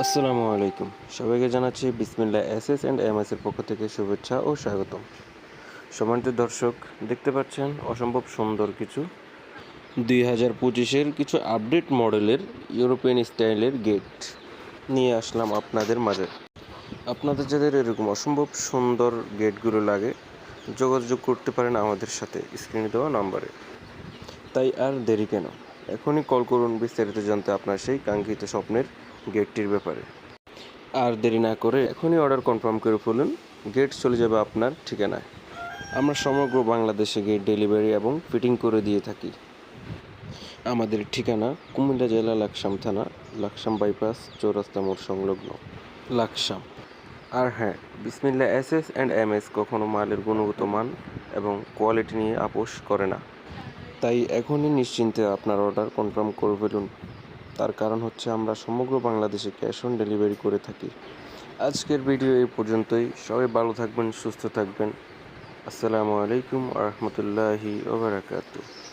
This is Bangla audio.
আসসালামু আলাইকুম। সবাইকে জানাচ্ছি বিসমিল্লাহ এসএস অ্যান্ড এমএস এর পক্ষ থেকে শুভেচ্ছা ও স্বাগতম। সম্মানিত দর্শক, দেখতে পাচ্ছেন অসম্ভব সুন্দর কিছু 2025-এর কিছু আপডেট মডেলের ইউরোপিয়ান স্টাইলের গেট নিয়ে আসলাম আপনাদের মাঝে। আপনাদের যাদের এরকম অসম্ভব সুন্দর গেটগুলো লাগে, যোগাযোগ করতে পারেন আমাদের সাথে স্ক্রিনে দেওয়া নাম্বারে। তাই আর দেরি কেন? এখনই কল করুন বিস্তারিত জানতে আপনার সেই কাঙ্ক্ষিত স্বপ্নের গেটটির ব্যাপারে। আর দেরি না করে এখনই অর্ডার কনফার্ম করে ফেলুন, গেট চলে যাবে আপনার ঠিকানায়। আমরা সমগ্র বাংলাদেশে গেট ডেলিভারি এবং ফিটিং করে দিয়ে থাকি। আমাদের ঠিকানা কুমিল্লা জেলা লাকসাম থানা, লাকসাম বাইপাস চৌরাস্তা মোড় সংলগ্ন, লাকসাম। আর হ্যাঁ, বিসমিল্লাহ এসএস অ্যান্ড এমএস কখনো মালের গুণগত মান এবং কোয়ালিটি নিয়ে আপোষ করে না। তাই এখনই নিশ্চিন্তে আপনার অর্ডার কনফার্ম করে ফেলুন। তার কারণ হচ্ছে আমরা সমগ্র বাংলাদেশে ক্যাশ অন ডেলিভারি করে থাকি। আজকের ভিডিও এই পর্যন্তই। সবাই ভালো থাকবেন, সুস্থ থাকবেন। আসসালামু আলাইকুম ওয়া রাহমাতুল্লাহি ওয়া বারাকাতুহু।